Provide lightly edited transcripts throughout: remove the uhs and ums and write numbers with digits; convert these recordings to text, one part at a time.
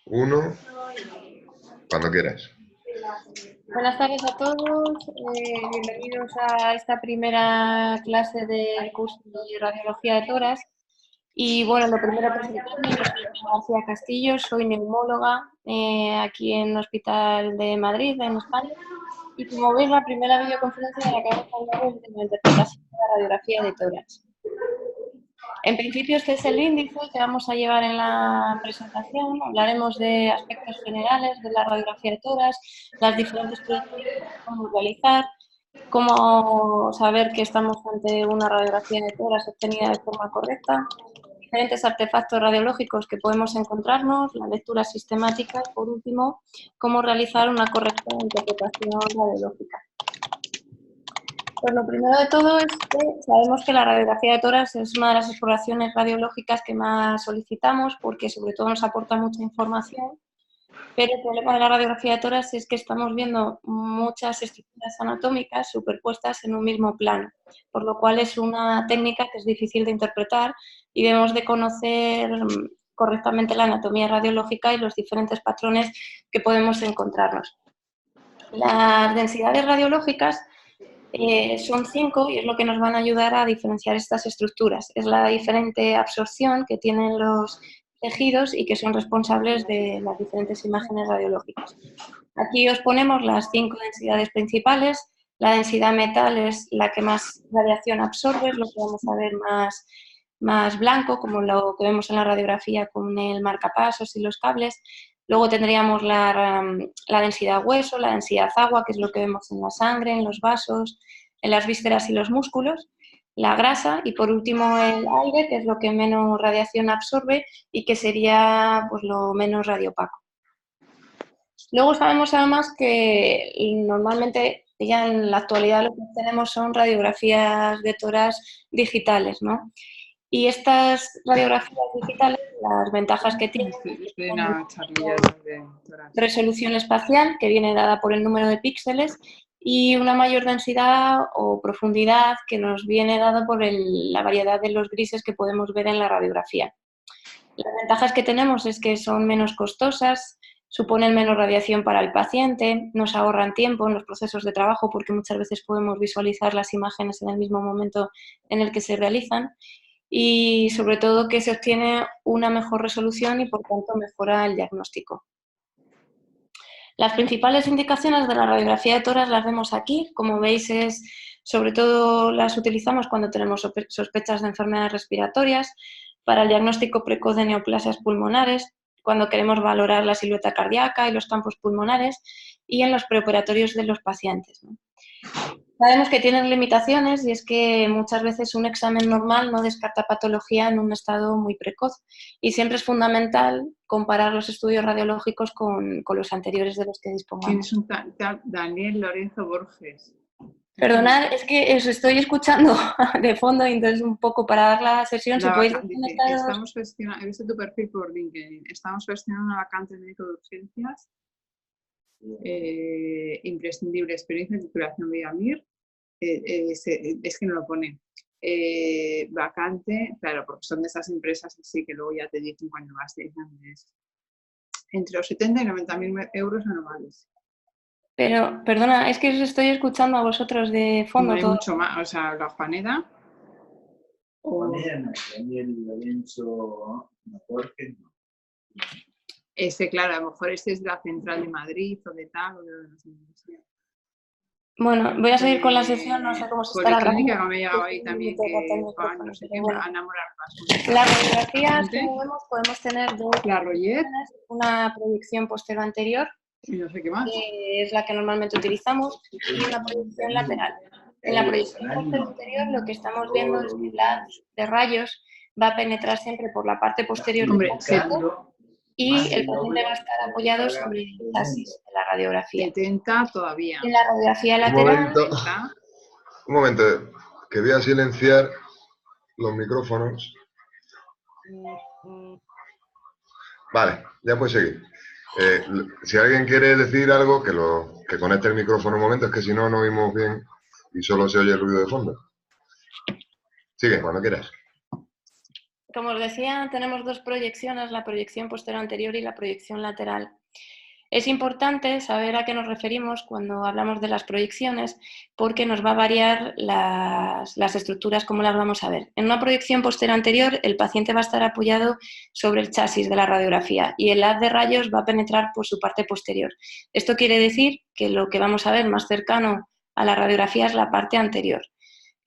Uno, cuando quieras. Buenas tardes a todos, bienvenidos a esta primera clase del curso de Radiología de Tórax. Y bueno, lo primero presentarme, yo soy García Castillo, soy neumóloga aquí en el Hospital de Madrid, en España. Y como veis, la primera videoconferencia de la que vamos a hablar es de la interpretación de la radiografía de tórax. En principio, este es el índice que vamos a llevar en la presentación. Hablaremos de aspectos generales de la radiografía de tórax, las diferentes proyecciones que podemos realizar, cómo saber que estamos ante una radiografía de tórax obtenida de forma correcta, diferentes artefactos radiológicos que podemos encontrarnos, la lectura sistemática y, por último, cómo realizar una correcta interpretación radiológica. Pues lo primero de todo es que sabemos que la radiografía de tórax es una de las exploraciones radiológicas que más solicitamos porque sobre todo nos aporta mucha información, pero el problema de la radiografía de tórax es que estamos viendo muchas estructuras anatómicas superpuestas en un mismo plano, por lo cual es una técnica que es difícil de interpretar y debemos de conocer correctamente la anatomía radiológica y los diferentes patrones que podemos encontrarnos. Las densidades radiológicas son 5 y es lo que nos van a ayudar a diferenciar estas estructuras. Es la diferente absorción que tienen los tejidos y que son responsables de las diferentes imágenes radiológicas. Aquí os ponemos las 5 densidades principales. La densidad metal es la que más radiación absorbe, es lo que vamos a ver más blanco, como lo que vemos en la radiografía con el marcapasos y los cables. Luego tendríamos la densidad hueso, la densidad agua, que es lo que vemos en la sangre, en los vasos, en las vísceras y los músculos, la grasa y por último el aire, que es lo que menos radiación absorbe y que sería pues, lo menos radiopaco. Luego sabemos además que normalmente ya en la actualidad lo que tenemos son radiografías de tórax digitales, ¿no? Y estas radiografías digitales, las ventajas que tienen Estoy en una charlilla de tórax. Resolución espacial, que viene dada por el número de píxeles, y una mayor densidad o profundidad que nos viene dada por la variedad de los grises que podemos ver en la radiografía. Las ventajas que tenemos es que son menos costosas, suponen menos radiación para el paciente, nos ahorran tiempo en los procesos de trabajo porque muchas veces podemos visualizar las imágenes en el mismo momento en el que se realizan y sobre todo que se obtiene una mejor resolución y por tanto mejora el diagnóstico. Las principales indicaciones de la radiografía de tórax las vemos aquí. Como veis, sobre todo las utilizamos cuando tenemos sospechas de enfermedades respiratorias, para el diagnóstico precoz de neoplasias pulmonares, cuando queremos valorar la silueta cardíaca y los campos pulmonares y en los preoperatorios de los pacientes, ¿no? Sabemos que tienen limitaciones y es que muchas veces un examen normal no descarta patología en un estado muy precoz y siempre es fundamental comparar los estudios radiológicos con los anteriores de los que dispongamos. Tienes un tal Daniel Lorenzo Borges. Perdonad, es que os estoy escuchando de fondo y entonces un poco para dar la sesión, si podéis desconectaros. He visto tu perfil por LinkedIn. Estamos gestionando una vacante médico de urgencias. Imprescindible experiencia en titulación vía MIR. Es que no lo pone. Vacante, claro, porque son de esas empresas así que luego ya te dicen cuando vas de exámenes. Entre los 70 y 90.000 euros anuales. Pero, perdona, es que os estoy escuchando a vosotros de fondo. No hay mucho más, o sea, la Juaneda. Daniel Lorenzo Borges, no. Claro, a lo mejor es la central de Madrid o de tal, o de las universidades. Bueno, voy a seguir con la sesión, no sé cómo se estará grabando. Policlínica, que me ha llegado ahí también, que no sé qué, a enamorar más. Las radiografías, como vemos, podemos tener dos. La Roget. Una proyección postero anterior, y no sé qué más, que es la que normalmente utilizamos, y una proyección lateral. En la proyección postero anterior lo que estamos viendo es que la haz de rayos va a penetrar siempre por la parte posterior del objeto y el paciente va a estar apoyado sobre el chasis de la radiografía. 70 todavía. En la radiografía lateral... Un momento, que voy a silenciar los micrófonos. Vale, ya puedes seguir. Si alguien quiere decir algo, que conecte el micrófono un momento, es que si no, no oímos bien y solo se oye el ruido de fondo. Sigue, cuando quieras. como os decía, tenemos dos proyecciones, la proyección posterior anterior y la proyección lateral. Es importante saber a qué nos referimos cuando hablamos de las proyecciones, porque nos va a variar las estructuras, como las vamos a ver. En una proyección posterior anterior, el paciente va a estar apoyado sobre el chasis de la radiografía y el haz de rayos va a penetrar por su parte posterior. Esto quiere decir que lo que vamos a ver más cercano a la radiografía es la parte anterior.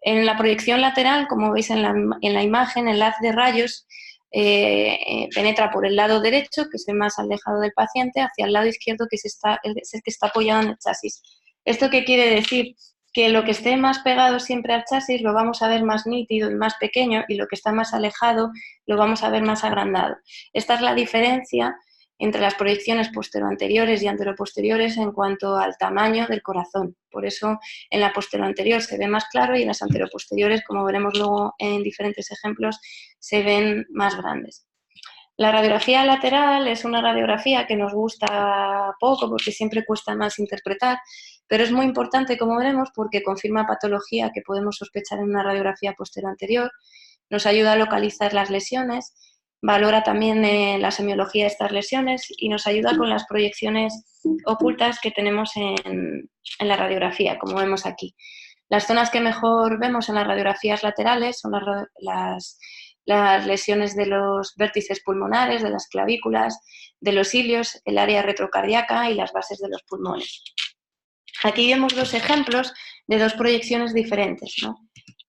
En la proyección lateral, como veis en la imagen, el haz de rayos penetra por el lado derecho, que es el más alejado del paciente, hacia el lado izquierdo, que es el que está apoyado en el chasis. ¿Esto qué quiere decir? Que lo que esté más pegado siempre al chasis lo vamos a ver más nítido y más pequeño, y lo que está más alejado lo vamos a ver más agrandado. Esta es la diferencia entre las proyecciones posteriores y anteroposteriores en cuanto al tamaño del corazón. Por eso en la posterior se ve más claro y en las anteroposteriores, como veremos luego en diferentes ejemplos, se ven más grandes. La radiografía lateral es una radiografía que nos gusta poco porque siempre cuesta más interpretar, pero es muy importante, como veremos, porque confirma patología que podemos sospechar en una radiografía posterior anterior, nos ayuda a localizar las lesiones, valora también la semiología de estas lesiones y nos ayuda con las proyecciones ocultas que tenemos en la radiografía, como vemos aquí. Las zonas que mejor vemos en las radiografías laterales son las lesiones de los vértices pulmonares, de las clavículas, de los ilios, el área retrocardíaca y las bases de los pulmones. Aquí vemos dos ejemplos de dos proyecciones diferentes, ¿no?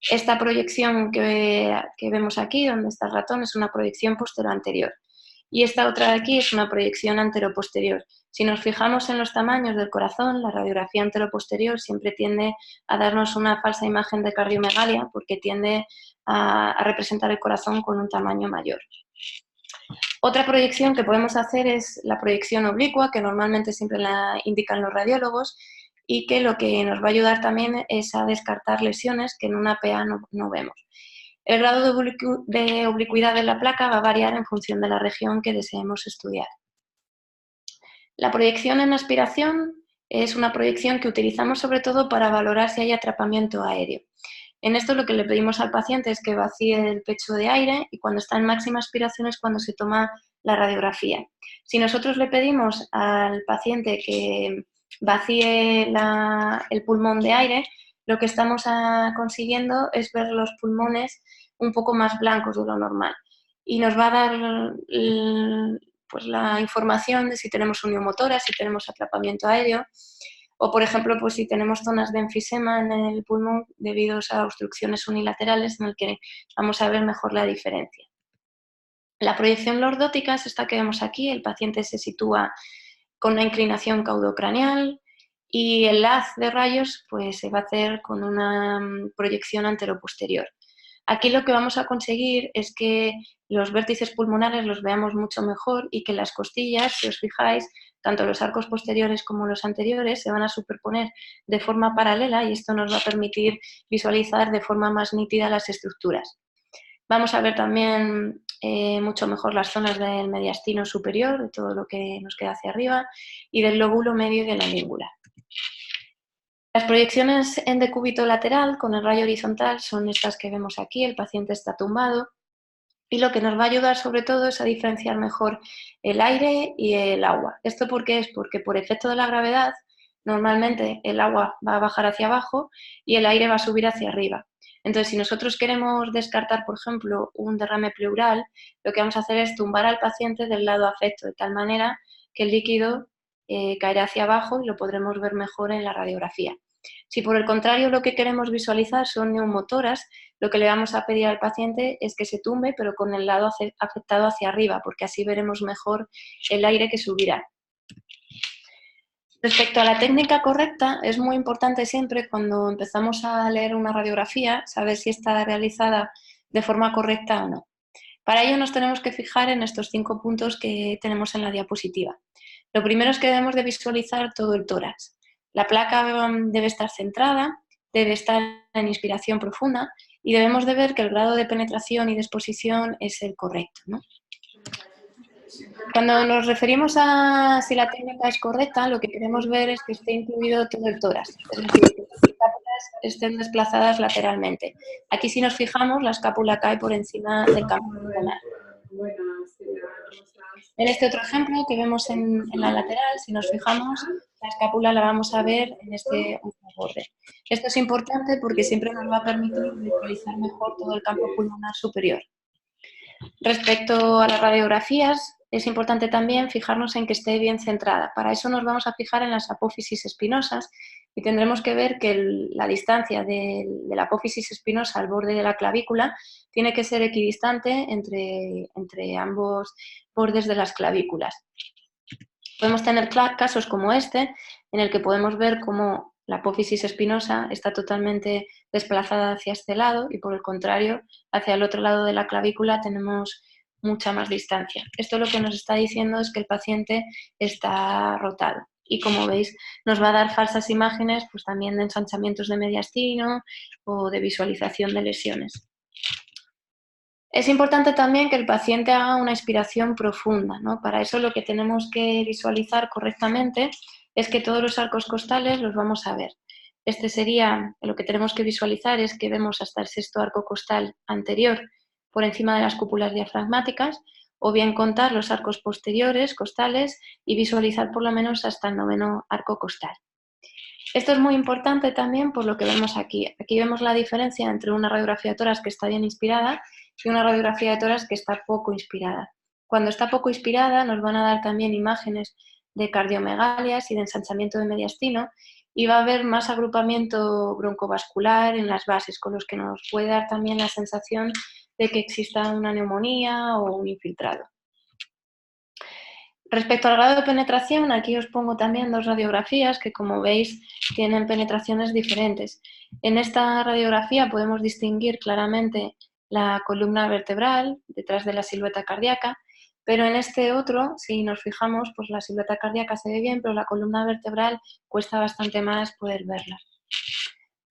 Esta proyección que vemos aquí, donde está el ratón, es una proyección posterior anterior. Y esta otra de aquí es una proyección anteroposterior. Si nos fijamos en los tamaños del corazón, la radiografía anteroposterior siempre tiende a darnos una falsa imagen de cardiomegalia porque tiende a representar el corazón con un tamaño mayor. Otra proyección que podemos hacer es la proyección oblicua, que normalmente siempre la indican los radiólogos, y que lo que nos va a ayudar también es a descartar lesiones que en una PA no vemos. El grado de oblicuidad de la placa va a variar en función de la región que deseemos estudiar. La proyección en aspiración es una proyección que utilizamos sobre todo para valorar si hay atrapamiento aéreo. En esto lo que le pedimos al paciente es que vacíe el pecho de aire y cuando está en máxima aspiración es cuando se toma la radiografía. Si nosotros le pedimos al paciente que vacíe el pulmón de aire, lo que estamos consiguiendo es ver los pulmones un poco más blancos de lo normal y nos va a dar pues, la información de si tenemos uniomotora, si tenemos atrapamiento aéreo o, por ejemplo, pues, si tenemos zonas de enfisema en el pulmón debido a obstrucciones unilaterales en el que vamos a ver mejor la diferencia. La proyección lordótica es esta que vemos aquí, el paciente se sitúa con una inclinación caudocraneal y el haz de rayos pues, se va a hacer con una proyección anteroposterior. Aquí lo que vamos a conseguir es que los vértices pulmonares los veamos mucho mejor y que las costillas, si os fijáis, tanto los arcos posteriores como los anteriores se van a superponer de forma paralela y esto nos va a permitir visualizar de forma más nítida las estructuras. Vamos a ver también mucho mejor las zonas del mediastino superior, de todo lo que nos queda hacia arriba, y del lóbulo medio y de la língula. Las proyecciones en decúbito lateral con el rayo horizontal son estas que vemos aquí, el paciente está tumbado, y lo que nos va a ayudar sobre todo es a diferenciar mejor el aire y el agua. ¿Esto por qué es? Porque por efecto de la gravedad, normalmente el agua va a bajar hacia abajo y el aire va a subir hacia arriba. Entonces, si nosotros queremos descartar, por ejemplo, un derrame pleural, lo que vamos a hacer es tumbar al paciente del lado afecto, de tal manera que el líquido caerá hacia abajo y lo podremos ver mejor en la radiografía. Si por el contrario lo que queremos visualizar son neumotoras, lo que le vamos a pedir al paciente es que se tumbe, pero con el lado afectado hacia arriba, porque así veremos mejor el aire que subirá. Respecto a la técnica correcta, es muy importante siempre cuando empezamos a leer una radiografía saber si está realizada de forma correcta o no. Para ello nos tenemos que fijar en estos 5 puntos que tenemos en la diapositiva. Lo primero es que debemos de visualizar todo el tórax. La placa debe estar centrada, debe estar en inspiración profunda y debemos de ver que el grado de penetración y de exposición es el correcto, ¿no? Cuando nos referimos a si la técnica es correcta, lo que queremos ver es que esté incluido todo el tórax, es decir, que las cápulas estén desplazadas lateralmente. Aquí, si nos fijamos, la escápula cae por encima del campo pulmonar. En este otro ejemplo que vemos en la lateral, si nos fijamos, la escápula la vamos a ver en este último borde. Esto es importante porque siempre nos va a permitir visualizar mejor todo el campo pulmonar superior. Respecto a las radiografías, es importante también fijarnos en que esté bien centrada. Para eso nos vamos a fijar en las apófisis espinosas y tendremos que ver que la distancia de la apófisis espinosa al borde de la clavícula tiene que ser equidistante entre ambos bordes de las clavículas. Podemos tener casos como este, en el que podemos ver cómo la apófisis espinosa está totalmente desplazada hacia este lado y, por el contrario, hacia el otro lado de la clavícula tenemos mucha más distancia. Esto lo que nos está diciendo es que el paciente está rotado. Y, como veis, nos va a dar falsas imágenes, pues también de ensanchamientos de mediastino o de visualización de lesiones. Es importante también que el paciente haga una inspiración profunda, ¿no? Para eso lo que tenemos que visualizar correctamente es que todos los arcos costales los vamos a ver. Este sería, lo que tenemos que visualizar es que vemos hasta el sexto arco costal anterior por encima de las cúpulas diafragmáticas, o bien contar los arcos posteriores costales y visualizar por lo menos hasta el noveno arco costal. Esto es muy importante también por lo que vemos aquí. Aquí vemos la diferencia entre una radiografía de tórax que está bien inspirada y una radiografía de tórax que está poco inspirada. Cuando está poco inspirada nos van a dar también imágenes de cardiomegalias y de ensanchamiento de mediastino y va a haber más agrupamiento broncovascular en las bases, con los que nos puede dar también la sensación de que exista una neumonía o un infiltrado. Respecto al grado de penetración, aquí os pongo también dos radiografías que, como veis, tienen penetraciones diferentes. En esta radiografía podemos distinguir claramente la columna vertebral detrás de la silueta cardíaca, pero en este otro, si nos fijamos, pues la silueta cardíaca se ve bien, pero la columna vertebral cuesta bastante más poder verla.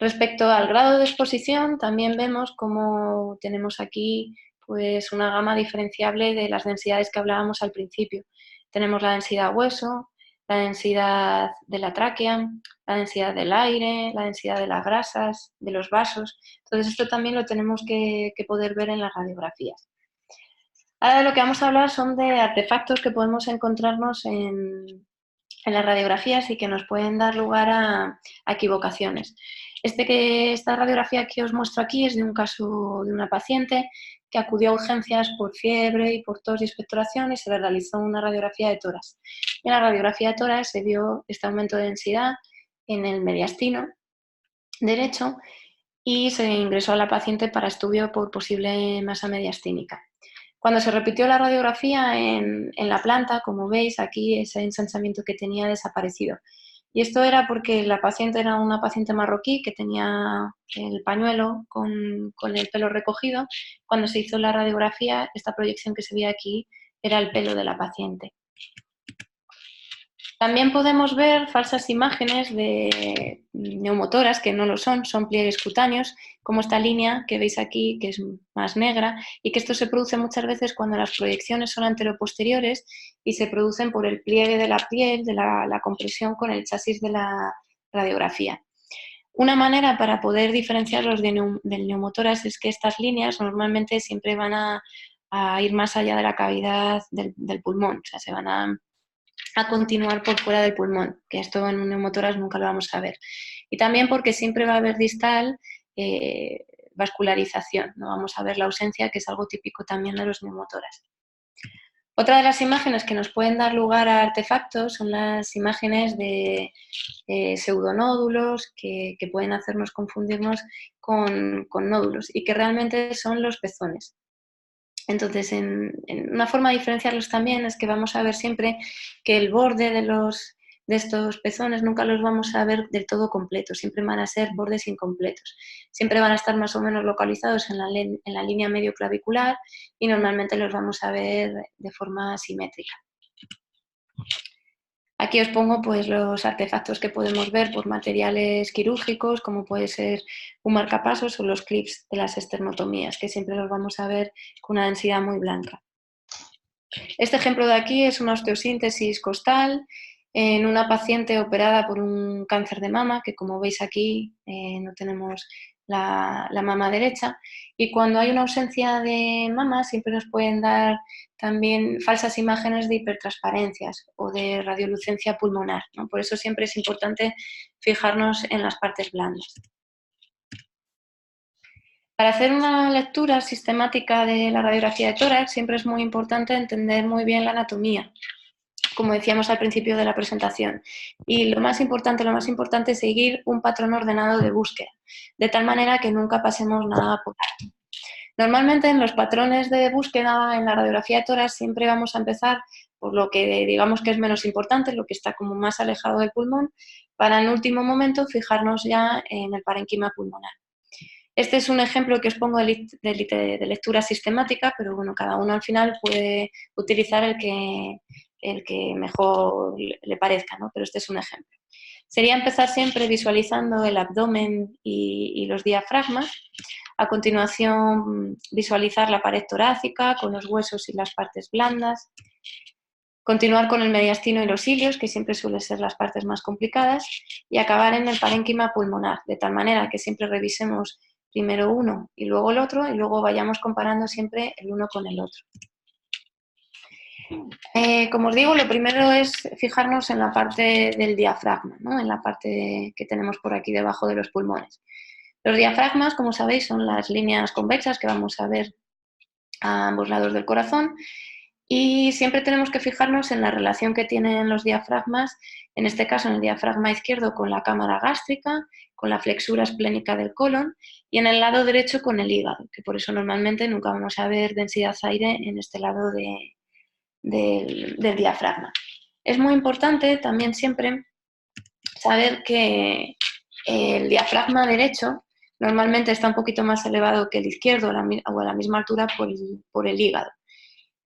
Respecto al grado de exposición, también vemos cómo tenemos aquí pues una gama diferenciable de las densidades que hablábamos al principio. Tenemos la densidad hueso, la densidad de la tráquea, la densidad del aire, la densidad de las grasas, de los vasos. Entonces esto también lo tenemos que poder ver en las radiografías. Ahora de lo que vamos a hablar son de artefactos que podemos encontrarnos en las radiografías y que nos pueden dar lugar a equivocaciones. Esta radiografía que os muestro aquí es de un caso de una paciente que acudió a urgencias por fiebre y por tos y expectoración y se le realizó una radiografía de tórax. En la radiografía de tórax se vio este aumento de densidad en el mediastino derecho y se ingresó a la paciente para estudio por posible masa mediastínica. Cuando se repitió la radiografía en la planta, como veis, aquí ese ensanchamiento que tenía ha desaparecido. Y esto era porque la paciente era una paciente marroquí que tenía el pañuelo con el pelo recogido. Cuando se hizo la radiografía, esta proyección que se ve aquí era el pelo de la paciente. También podemos ver falsas imágenes de neumotoras que no lo son pliegues cutáneos, como esta línea que veis aquí, que es más negra, y que esto se produce muchas veces cuando las proyecciones son anteroposteriores y se producen por el pliegue de la piel, de la compresión con el chasis de la radiografía. Una manera para poder diferenciarlos del neumotoras es que estas líneas normalmente siempre van a ir más allá de la cavidad del pulmón, o sea, se van a continuar por fuera del pulmón, que esto en un neumotoras nunca lo vamos a ver. Y también porque siempre va a haber distal vascularización, no vamos a ver la ausencia, que es algo típico también de los neumotoras. Otra de las imágenes que nos pueden dar lugar a artefactos son las imágenes de pseudonódulos que pueden hacernos confundirnos con nódulos y que realmente son los pezones. Entonces, en una forma de diferenciarlos también es que vamos a ver siempre que el borde de estos pezones nunca los vamos a ver del todo completos, siempre van a ser bordes incompletos. Siempre van a estar más o menos localizados en la línea medio clavicular y normalmente los vamos a ver de forma simétrica. Aquí os pongo pues, los artefactos que podemos ver por materiales quirúrgicos, como puede ser un marcapasos o los clips de las esternotomías, que siempre los vamos a ver con una densidad muy blanca. Este ejemplo de aquí es una osteosíntesis costal en una paciente operada por un cáncer de mama, que como veis aquí no tenemos la mama derecha, y cuando hay una ausencia de mama siempre nos pueden dar también falsas imágenes de hipertransparencias o de radiolucencia pulmonar, ¿no? Por eso siempre es importante fijarnos en las partes blandas. Para hacer una lectura sistemática de la radiografía de tórax siempre es muy importante entender muy bien la anatomía, como decíamos al principio de la presentación. Y lo más importante es seguir un patrón ordenado de búsqueda, de tal manera que nunca pasemos nada por alto. Normalmente en los patrones de búsqueda en la radiografía de tórax siempre vamos a empezar por lo que digamos que es menos importante, lo que está como más alejado del pulmón, para en último momento fijarnos ya en el parénquima pulmonar. Este es un ejemplo que os pongo de lectura sistemática, pero bueno, cada uno al final puede utilizar el que mejor le parezca, ¿no? Pero este es un ejemplo. Sería empezar siempre visualizando el abdomen y los diafragmas. A continuación, visualizar la pared torácica con los huesos y las partes blandas. Continuar con el mediastino y los ilios, que siempre suelen ser las partes más complicadas. Y acabar en el parénquima pulmonar, de tal manera que siempre revisemos primero uno y luego el otro, y luego vayamos comparando siempre el uno con el otro. Como os digo, lo primero es fijarnos en la parte del diafragma, ¿no? En la parte que tenemos por aquí debajo de los pulmones. Los diafragmas, como sabéis, son las líneas convexas que vamos a ver a ambos lados del corazón, y siempre tenemos que fijarnos en la relación que tienen los diafragmas, en este caso en el diafragma izquierdo con la cámara gástrica, con la flexura esplénica del colon, y en el lado derecho con el hígado, que por eso normalmente nunca vamos a ver densidad aire en este lado del diafragma. Es muy importante también siempre saber que el diafragma derecho normalmente está un poquito más elevado que el izquierdo o a la misma altura por el hígado.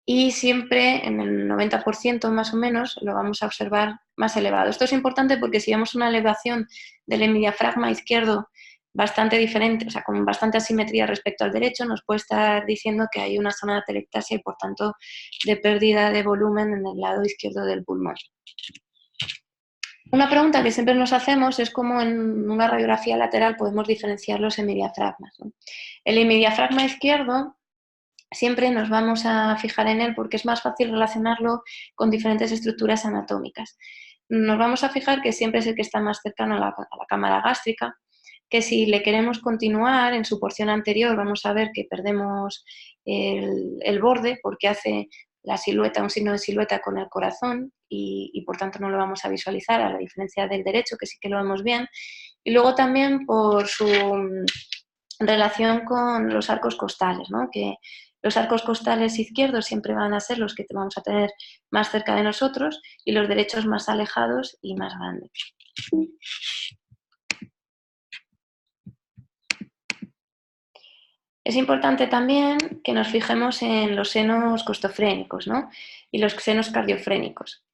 Y siempre en el 90% más o menos lo vamos a observar más elevado. Esto es importante porque si vemos una elevación del hemidiafragma izquierdo bastante diferente, o sea, con bastante asimetría respecto al derecho, nos puede estar diciendo que hay una zona de atelectasia y por tanto de pérdida de volumen en el lado izquierdo del pulmón. Una pregunta que siempre nos hacemos es cómo en una radiografía lateral podemos diferenciar los hemidiafragmas, ¿no? El hemidiafragma izquierdo siempre nos vamos a fijar en él porque es más fácil relacionarlo con diferentes estructuras anatómicas. Nos vamos a fijar que siempre es el que está más cercano a la cámara gástrica, que si le queremos continuar en su porción anterior vamos a ver que perdemos el borde porque hace la silueta, un signo de silueta con el corazón y por tanto no lo vamos a visualizar, a la diferencia del derecho que sí que lo vemos bien. Y luego también por su relación con los arcos costales, ¿no? Que los arcos costales izquierdos siempre van a ser los que vamos a tener más cerca de nosotros y los derechos más alejados y más grandes. Es importante también que nos fijemos en los senos costofrénicos, ¿no? Y los senos cardiofrénicos.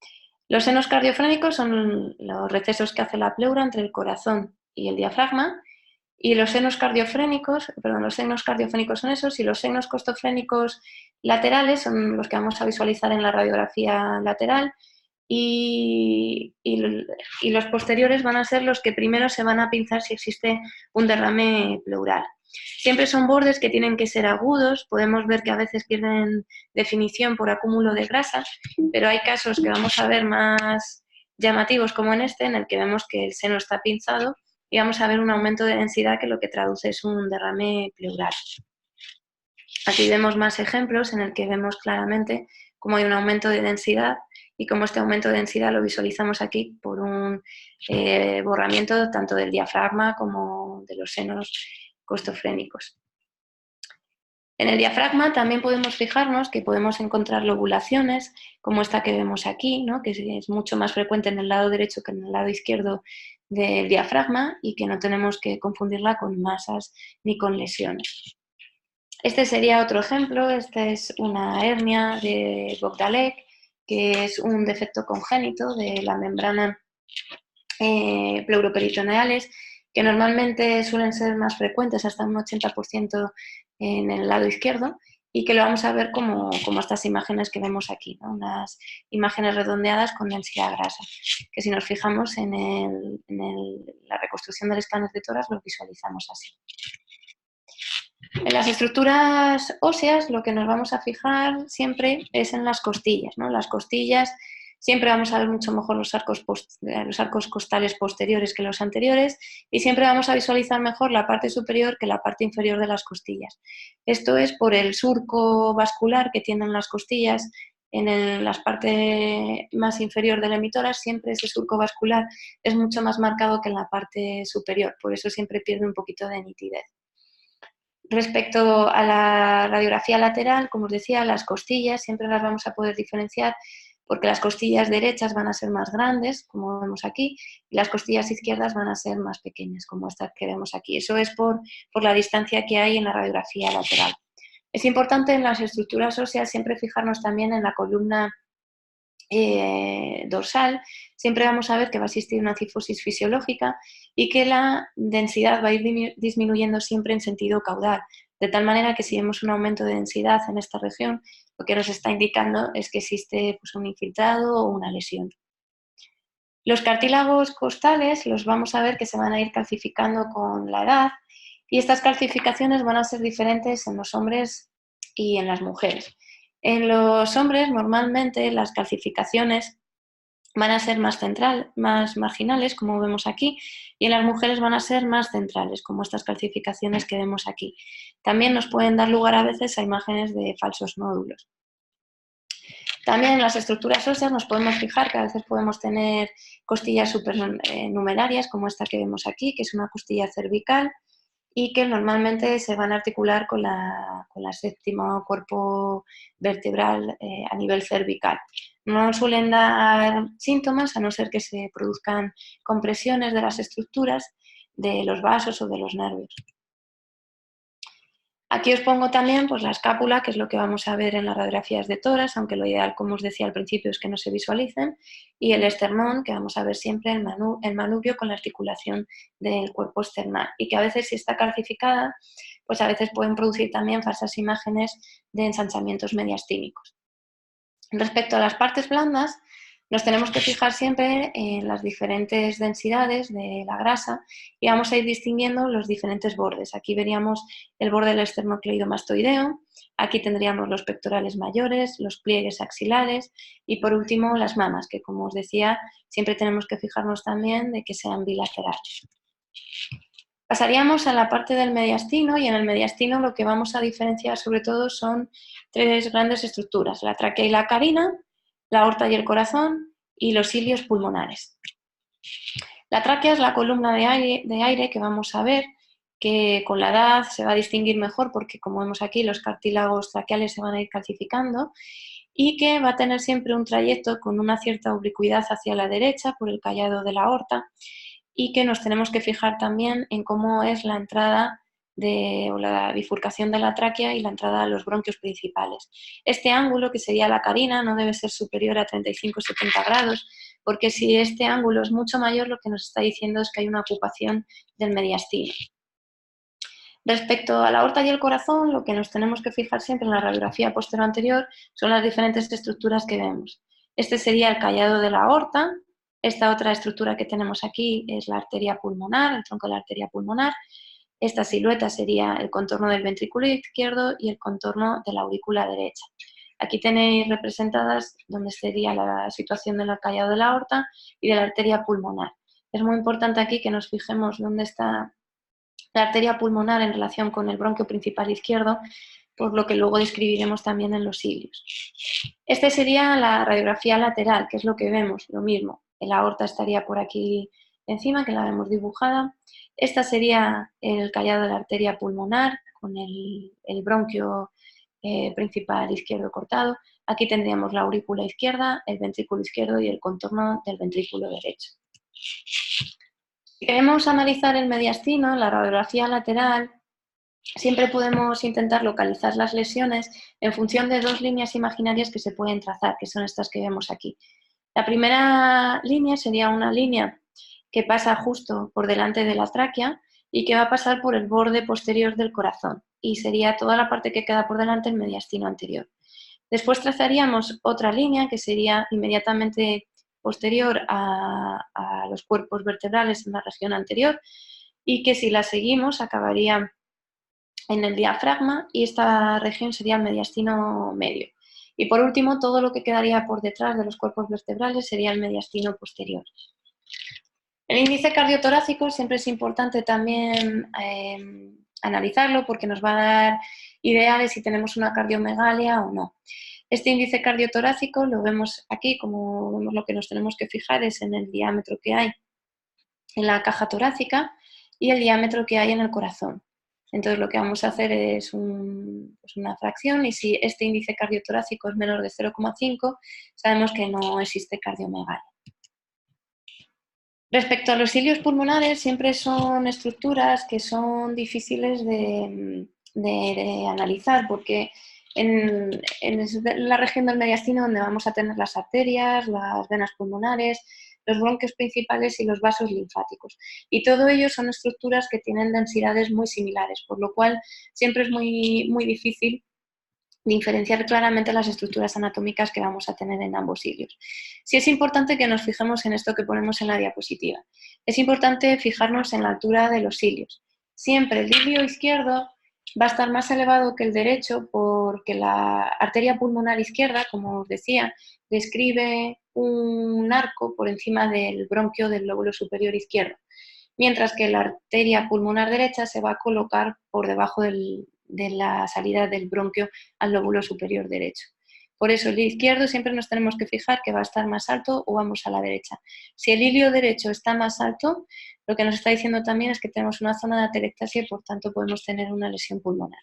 Los senos cardiofrénicos son los recesos que hace la pleura entre el corazón y el diafragma, y los senos cardiofrénicos son esos, y los senos costofrénicos laterales son los que vamos a visualizar en la radiografía lateral, y los posteriores van a ser los que primero se van a pinzar si existe un derrame pleural. Siempre son bordes que tienen que ser agudos, podemos ver que a veces pierden definición por acúmulo de grasa, pero hay casos que vamos a ver más llamativos como en este, en el que vemos que el seno está pinzado y vamos a ver un aumento de densidad que lo que traduce es un derrame pleural. Aquí vemos más ejemplos en el que vemos claramente cómo hay un aumento de densidad y cómo este aumento de densidad lo visualizamos aquí por un borramiento tanto del diafragma como de los senos costofrénicos. En el diafragma también podemos fijarnos que podemos encontrar lobulaciones como esta que vemos aquí, ¿no? Que es mucho más frecuente en el lado derecho que en el lado izquierdo del diafragma y que no tenemos que confundirla con masas ni con lesiones. Este sería otro ejemplo, esta es una hernia de Bogdalek, que es un defecto congénito de la membrana pleuroperitoneales, que normalmente suelen ser más frecuentes, hasta un 80% en el lado izquierdo, y que lo vamos a ver como estas imágenes que vemos aquí, ¿no? Unas imágenes redondeadas con densidad grasa, que si nos fijamos en la reconstrucción del escáner de tórax lo visualizamos así. En las estructuras óseas lo que nos vamos a fijar siempre es en las costillas, ¿no? Las costillas siempre vamos a ver mucho mejor los arcos costales posteriores que los anteriores y siempre vamos a visualizar mejor la parte superior que la parte inferior de las costillas. Esto es por el surco vascular que tienen las costillas en la parte más inferior del hemitórax. Siempre ese surco vascular es mucho más marcado que en la parte superior, por eso siempre pierde un poquito de nitidez. Respecto a la radiografía lateral, como os decía, las costillas siempre las vamos a poder diferenciar porque las costillas derechas van a ser más grandes, como vemos aquí, y las costillas izquierdas van a ser más pequeñas, como estas que vemos aquí. Eso es por la distancia que hay en la radiografía lateral. Es importante en las estructuras óseas siempre fijarnos también en la columna dorsal. Siempre vamos a ver que va a existir una cifosis fisiológica y que la densidad va a ir disminuyendo siempre en sentido caudal, de tal manera que si vemos un aumento de densidad en esta región, lo que nos está indicando es que existe pues, un infiltrado o una lesión. Los cartílagos costales los vamos a ver que se van a ir calcificando con la edad y estas calcificaciones van a ser diferentes en los hombres y en las mujeres. En los hombres normalmente las calcificaciones van a ser más marginales, como vemos aquí, y en las mujeres van a ser más centrales, como estas calcificaciones que vemos aquí. También nos pueden dar lugar a veces a imágenes de falsos nódulos. También en las estructuras óseas nos podemos fijar que a veces podemos tener costillas supernumerarias, como esta que vemos aquí, que es una costilla cervical, y que normalmente se van a articular con la séptima cuerpo vertebral a nivel cervical. No suelen dar síntomas a no ser que se produzcan compresiones de las estructuras, de los vasos o de los nervios. Aquí os pongo también pues, la escápula, que es lo que vamos a ver en las radiografías de tórax, aunque lo ideal, como os decía al principio, es que no se visualicen, y el esternón, que vamos a ver siempre el manubrio con la articulación del cuerpo esternal, y que a veces si está calcificada, pues a veces pueden producir también falsas imágenes de ensanchamientos mediastínicos. Respecto a las partes blandas, nos tenemos que fijar siempre en las diferentes densidades de la grasa y vamos a ir distinguiendo los diferentes bordes. Aquí veríamos el borde del esternocleidomastoideo, aquí tendríamos los pectorales mayores, los pliegues axilares y por último las mamas, que como os decía, siempre tenemos que fijarnos también de que sean bilaterales. Pasaríamos a la parte del mediastino y en el mediastino lo que vamos a diferenciar sobre todo son tres grandes estructuras, la tráquea y la carina, la aorta y el corazón y los cilios pulmonares. La tráquea es la columna de aire que vamos a ver, que con la edad se va a distinguir mejor porque como vemos aquí los cartílagos traqueales se van a ir calcificando y que va a tener siempre un trayecto con una cierta oblicuidad hacia la derecha por el callado de la aorta y que nos tenemos que fijar también en cómo es la entrada o la bifurcación de la tráquea y la entrada a los bronquios principales. Este ángulo, que sería la carina, no debe ser superior a 35-70 grados, porque si este ángulo es mucho mayor, lo que nos está diciendo es que hay una ocupación del mediastino. Respecto a la aorta y el corazón, lo que nos tenemos que fijar siempre en la radiografía posterior anterior son las diferentes estructuras que vemos. Este sería el callado de la aorta. Esta otra estructura que tenemos aquí es la arteria pulmonar, el tronco de la arteria pulmonar. Esta silueta sería el contorno del ventrículo izquierdo y el contorno de la aurícula derecha. Aquí tenéis representadas donde sería la situación del callado de la aorta y de la arteria pulmonar. Es muy importante aquí que nos fijemos dónde está la arteria pulmonar en relación con el bronquio principal izquierdo, por lo que luego describiremos también en los cilios. Esta sería la radiografía lateral, que es lo que vemos, lo mismo. La aorta estaría por aquí encima, que la vemos dibujada. Esta sería el callado de la arteria pulmonar con el bronquio principal izquierdo cortado. Aquí tendríamos la aurícula izquierda, el ventrículo izquierdo y el contorno del ventrículo derecho. Si queremos analizar el mediastino, la radiografía lateral, siempre podemos intentar localizar las lesiones en función de dos líneas imaginarias que se pueden trazar, que son estas que vemos aquí. La primera línea sería una línea que pasa justo por delante de la tráquea y que va a pasar por el borde posterior del corazón, y sería toda la parte que queda por delante el mediastino anterior. Después trazaríamos otra línea que sería inmediatamente posterior a los cuerpos vertebrales en la región anterior, y que si la seguimos acabaría en el diafragma, y esta región sería el mediastino medio. Y por último, todo lo que quedaría por detrás de los cuerpos vertebrales sería el mediastino posterior. El índice cardiotorácico siempre es importante también analizarlo, porque nos va a dar idea de si tenemos una cardiomegalia o no. Este índice cardiotorácico lo vemos aquí, como vemos, lo que nos tenemos que fijar es en el diámetro que hay en la caja torácica y el diámetro que hay en el corazón. Entonces lo que vamos a hacer es una fracción, y si este índice cardiotorácico es menor de 0,5, sabemos que no existe cardiomegalia. Respecto a los cilios pulmonares, siempre son estructuras que son difíciles de analizar, porque en la región del mediastino donde vamos a tener las arterias, las venas pulmonares, los bronquios principales y los vasos linfáticos. Y todo ello son estructuras que tienen densidades muy similares, por lo cual siempre es muy, muy difícil diferenciar claramente las estructuras anatómicas que vamos a tener en ambos cilios. Sí es importante que nos fijemos en esto que ponemos en la diapositiva. Es importante fijarnos en la altura de los cilios. Siempre el ilio izquierdo va a estar más elevado que el derecho, porque la arteria pulmonar izquierda, como os decía, describe un arco por encima del bronquio del lóbulo superior izquierdo, mientras que la arteria pulmonar derecha se va a colocar por debajo de la salida del bronquio al lóbulo superior derecho. Por eso el izquierdo siempre nos tenemos que fijar que va a estar más alto o vamos a la derecha. Si el ilio derecho está más alto, lo que nos está diciendo también es que tenemos una zona de atelectasia y por tanto podemos tener una lesión pulmonar.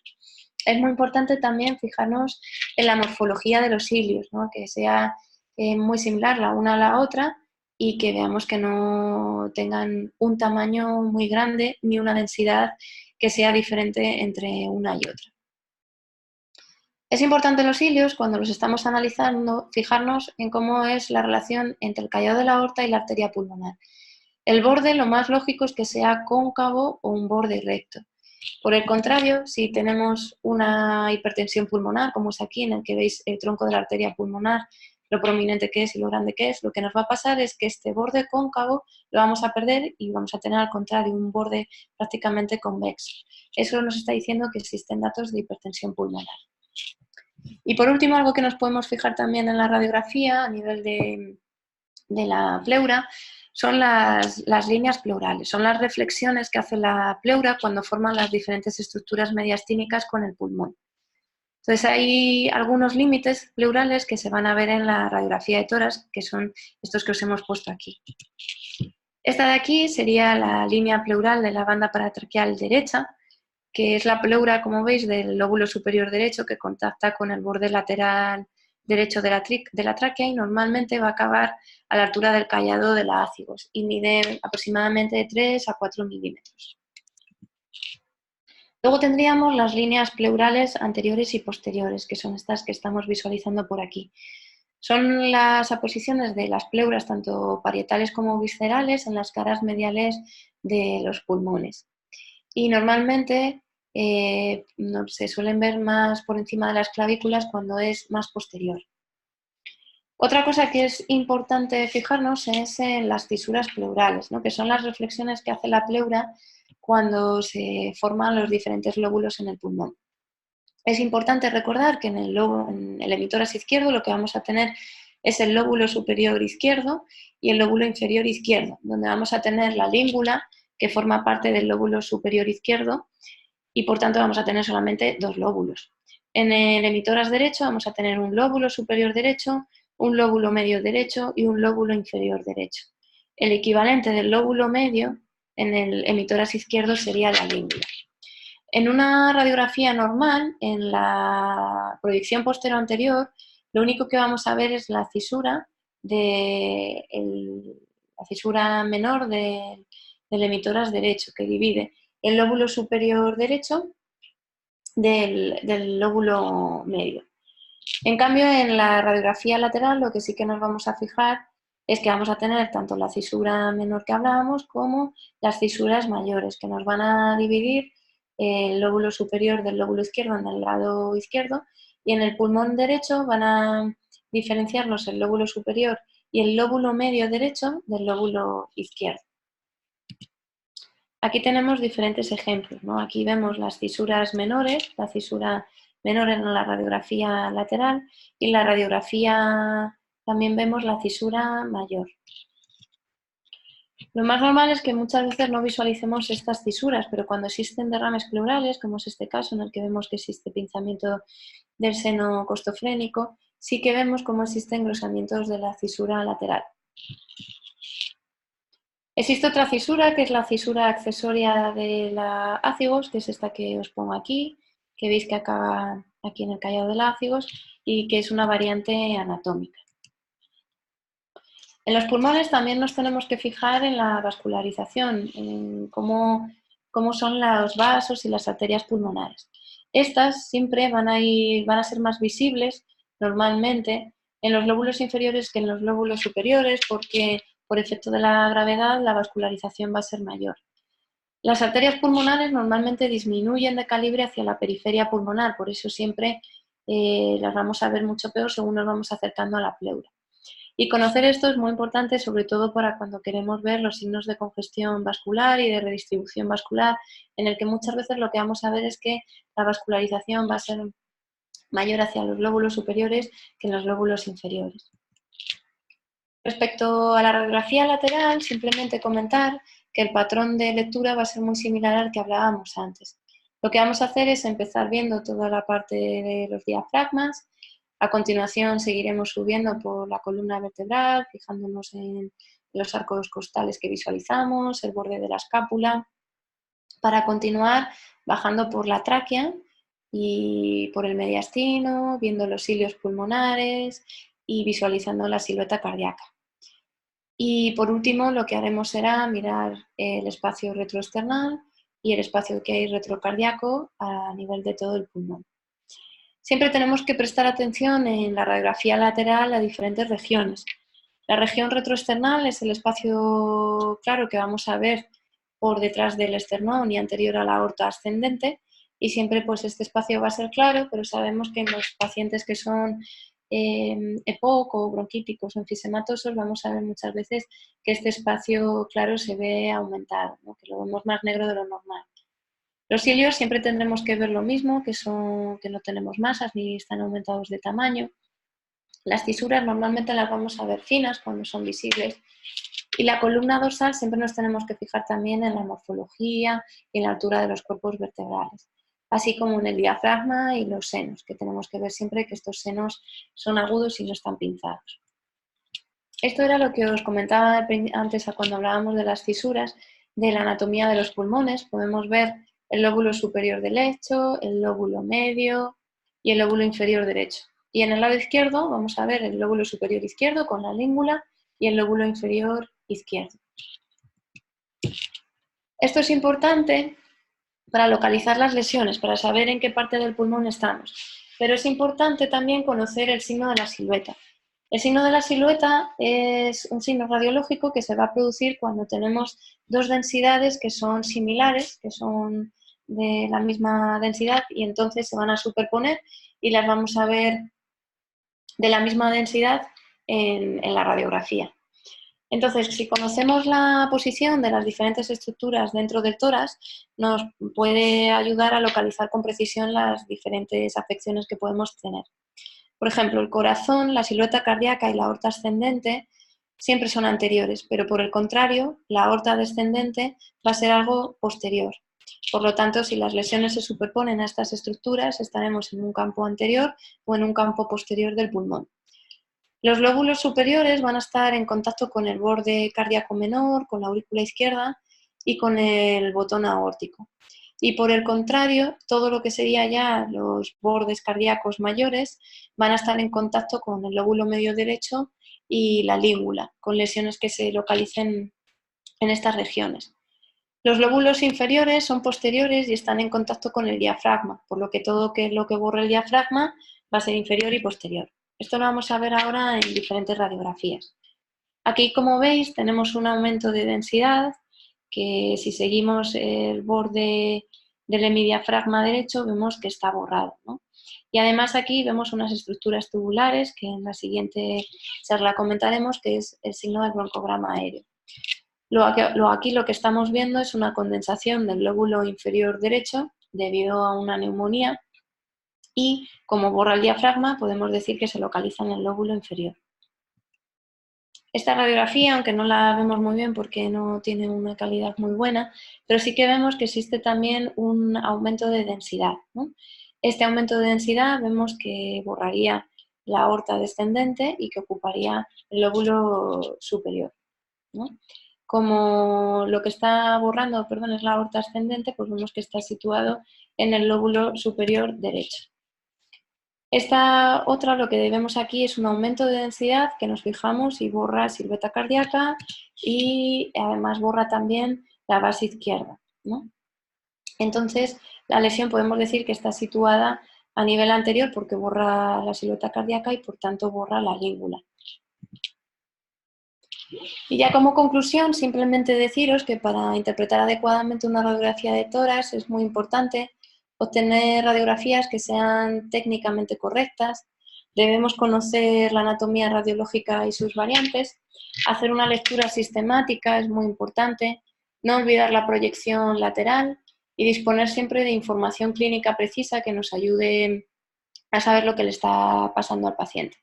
Es muy importante también fijarnos en la morfología de los ilios, ¿no? Que sea muy similar la una a la otra, y que veamos que no tengan un tamaño muy grande ni una densidad que sea diferente entre una y otra. Es importante en los cilios, cuando los estamos analizando, fijarnos en cómo es la relación entre el callado de la aorta y la arteria pulmonar. El borde, lo más lógico es que sea cóncavo o un borde recto. Por el contrario, si tenemos una hipertensión pulmonar, como es aquí, en el que veis el tronco de la arteria pulmonar, lo prominente que es y lo grande que es, lo que nos va a pasar es que este borde cóncavo lo vamos a perder y vamos a tener al contrario un borde prácticamente convexo. Eso nos está diciendo que existen datos de hipertensión pulmonar. Y por último, algo que nos podemos fijar también en la radiografía a nivel de la pleura son las líneas pleurales, son las reflexiones que hace la pleura cuando forman las diferentes estructuras mediastínicas con el pulmón. Entonces hay algunos límites pleurales que se van a ver en la radiografía de tórax, que son estos que os hemos puesto aquí. Esta de aquí sería la línea pleural de la banda paratraqueal derecha, que es la pleura, como veis, del lóbulo superior derecho, que contacta con el borde lateral derecho de la tráquea, y normalmente va a acabar a la altura del callado de la ácigos y mide aproximadamente de 3 a 4 milímetros. Luego tendríamos las líneas pleurales anteriores y posteriores, que son estas que estamos visualizando por aquí. Son las aposiciones de las pleuras, tanto parietales como viscerales, en las caras mediales de los pulmones. Y normalmente se suelen ver más por encima de las clavículas cuando es más posterior. Otra cosa que es importante fijarnos es en las fisuras pleurales, ¿no? Que son las reflexiones que hace la pleura cuando se forman los diferentes lóbulos en el pulmón. Es importante recordar que en el hemitórax izquierdo lo que vamos a tener es el lóbulo superior izquierdo y el lóbulo inferior izquierdo, donde vamos a tener la língula, que forma parte del lóbulo superior izquierdo, y por tanto vamos a tener solamente dos lóbulos. En el hemitórax derecho vamos a tener un lóbulo superior derecho, un lóbulo medio derecho y un lóbulo inferior derecho. El equivalente del lóbulo medio en el hemitórax izquierdo sería la língula. En una radiografía normal, en la proyección posterior anterior, lo único que vamos a ver es la fisura, la fisura menor del hemitórax derecho, que divide el lóbulo superior derecho del lóbulo medio. En cambio, en la radiografía lateral lo que sí que nos vamos a fijar es que vamos a tener tanto la cisura menor que hablábamos como las cisuras mayores, que nos van a dividir el lóbulo superior del lóbulo izquierdo en el lado izquierdo, y en el pulmón derecho van a diferenciarnos el lóbulo superior y el lóbulo medio derecho del lóbulo izquierdo. Aquí tenemos diferentes ejemplos, ¿no? Aquí vemos las cisuras menores, la cisura menor en la radiografía lateral, y en la radiografía también vemos la cisura mayor. Lo más normal es que muchas veces no visualicemos estas cisuras, pero cuando existen derrames pleurales, como es este caso en el que vemos que existe pinzamiento del seno costofrénico, sí que vemos cómo existen engrosamientos de la cisura lateral. Existe otra cisura, que es la cisura accesoria de la ácigos, que es esta que os pongo aquí, que veis que acaba aquí en el callado de la ácigos y que es una variante anatómica. En los pulmones también nos tenemos que fijar en la vascularización, en cómo son los vasos y las arterias pulmonares. Estas siempre van a ser más visibles normalmente en los lóbulos inferiores que en los lóbulos superiores, porque por efecto de la gravedad la vascularización va a ser mayor. Las arterias pulmonares normalmente disminuyen de calibre hacia la periferia pulmonar, por eso siempre las vamos a ver mucho peor según nos vamos acercando a la pleura. Y conocer esto es muy importante, sobre todo para cuando queremos ver los signos de congestión vascular y de redistribución vascular, en el que muchas veces lo que vamos a ver es que la vascularización va a ser mayor hacia los lóbulos superiores que en los lóbulos inferiores. Respecto a la radiografía lateral, simplemente comentar que el patrón de lectura va a ser muy similar al que hablábamos antes. Lo que vamos a hacer es empezar viendo toda la parte de los diafragmas. A continuación seguiremos subiendo por la columna vertebral, fijándonos en los arcos costales que visualizamos, el borde de la escápula, para continuar bajando por la tráquea y por el mediastino, viendo los cilios pulmonares y visualizando la silueta cardíaca. Y por último lo que haremos será mirar el espacio retroesternal y el espacio que hay retrocardíaco a nivel de todo el pulmón. Siempre tenemos que prestar atención en la radiografía lateral a diferentes regiones. La región retroesternal es el espacio claro que vamos a ver por detrás del esternón y anterior a la aorta ascendente, y siempre pues este espacio va a ser claro, pero sabemos que en los pacientes que son EPOC o bronquíticos o enfisematosos vamos a ver muchas veces que este espacio claro se ve aumentado, ¿no? Que lo vemos más negro de lo normal. Los cilios siempre tendremos que ver lo mismo, que no tenemos masas ni están aumentados de tamaño. Las cisuras normalmente las vamos a ver finas cuando son visibles. Y la columna dorsal siempre nos tenemos que fijar también en la morfología y en la altura de los cuerpos vertebrales, así como en el diafragma y los senos, que tenemos que ver siempre que estos senos son agudos y no están pinzados. Esto era lo que os comentaba antes cuando hablábamos de las cisuras, de la anatomía de los pulmones. Podemos ver el lóbulo superior derecho, el lóbulo medio y el lóbulo inferior derecho. Y en el lado izquierdo vamos a ver el lóbulo superior izquierdo con la língula y el lóbulo inferior izquierdo. Esto es importante para localizar las lesiones, para saber en qué parte del pulmón estamos. Pero es importante también conocer el signo de la silueta. El signo de la silueta es un signo radiológico que se va a producir cuando tenemos dos densidades que son similares, que son de la misma densidad, y entonces se van a superponer y las vamos a ver de la misma densidad en la radiografía. Entonces, si conocemos la posición de las diferentes estructuras dentro del tórax, nos puede ayudar a localizar con precisión las diferentes afecciones que podemos tener. Por ejemplo, el corazón, la silueta cardíaca y la aorta ascendente siempre son anteriores, pero por el contrario, la aorta descendente va a ser algo posterior. Por lo tanto, si las lesiones se superponen a estas estructuras, estaremos en un campo anterior o en un campo posterior del pulmón. Los lóbulos superiores van a estar en contacto con el borde cardíaco menor, con la aurícula izquierda y con el botón aórtico. Y por el contrario, todo lo que sería ya los bordes cardíacos mayores van a estar en contacto con el lóbulo medio derecho y la lígula, con lesiones que se localicen en estas regiones. Los lóbulos inferiores son posteriores y están en contacto con el diafragma, por lo que todo lo que borre el diafragma va a ser inferior y posterior. Esto lo vamos a ver ahora en diferentes radiografías. Aquí, como veis, tenemos un aumento de densidad que si seguimos el borde del hemidiafragma derecho vemos que está borrado, ¿no? Y además aquí vemos unas estructuras tubulares que en la siguiente charla comentaremos, que es el signo del broncograma aéreo. Aquí lo que estamos viendo es una condensación del lóbulo inferior derecho debido a una neumonía y como borra el diafragma podemos decir que se localiza en el lóbulo inferior. Esta radiografía, aunque no la vemos muy bien porque no tiene una calidad muy buena, pero sí que vemos que existe también un aumento de densidad, ¿no? Este aumento de densidad vemos que borraría la aorta descendente y que ocuparía el lóbulo superior, ¿no? Como lo que está borrando, perdón, es la aorta ascendente, pues vemos que está situado en el lóbulo superior derecho. Esta otra, lo que vemos aquí es un aumento de densidad que nos fijamos y borra silueta cardíaca y además borra también la base izquierda, ¿no? Entonces, la lesión podemos decir que está situada a nivel anterior porque borra la silueta cardíaca y por tanto borra la língula. Y ya como conclusión, simplemente deciros que para interpretar adecuadamente una radiografía de tórax es muy importante obtener radiografías que sean técnicamente correctas, debemos conocer la anatomía radiológica y sus variantes, hacer una lectura sistemática es muy importante, no olvidar la proyección lateral y disponer siempre de información clínica precisa que nos ayude a saber lo que le está pasando al paciente.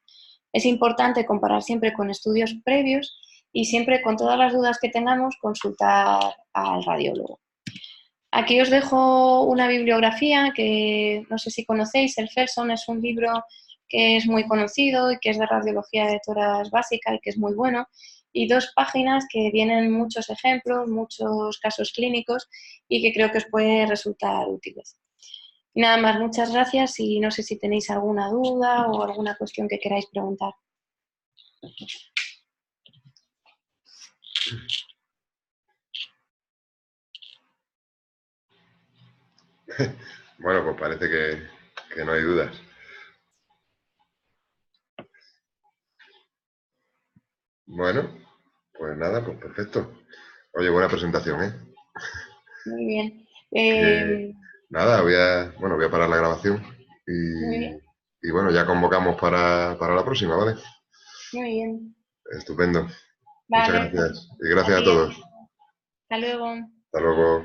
Es importante comparar siempre con estudios previos y siempre con todas las dudas que tengamos consultar al radiólogo. Aquí os dejo una bibliografía que no sé si conocéis, el Felson es un libro que es muy conocido y que es de radiología de tórax básica y que es muy bueno, y 2 páginas que vienen muchos ejemplos, muchos casos clínicos y que creo que os puede resultar útiles. Y nada más, muchas gracias y no sé si tenéis alguna duda o alguna cuestión que queráis preguntar. Bueno, pues parece que no hay dudas. Bueno, pues nada, pues perfecto. Oye, buena presentación, ¿eh? Muy bien. Nada, voy a parar la grabación Muy bien, y bueno, ya convocamos para la próxima, ¿vale? muy bien. Estupendo. Muchas Vale, pues gracias. Y a gracias a ti, todos. hasta luego. Hasta luego.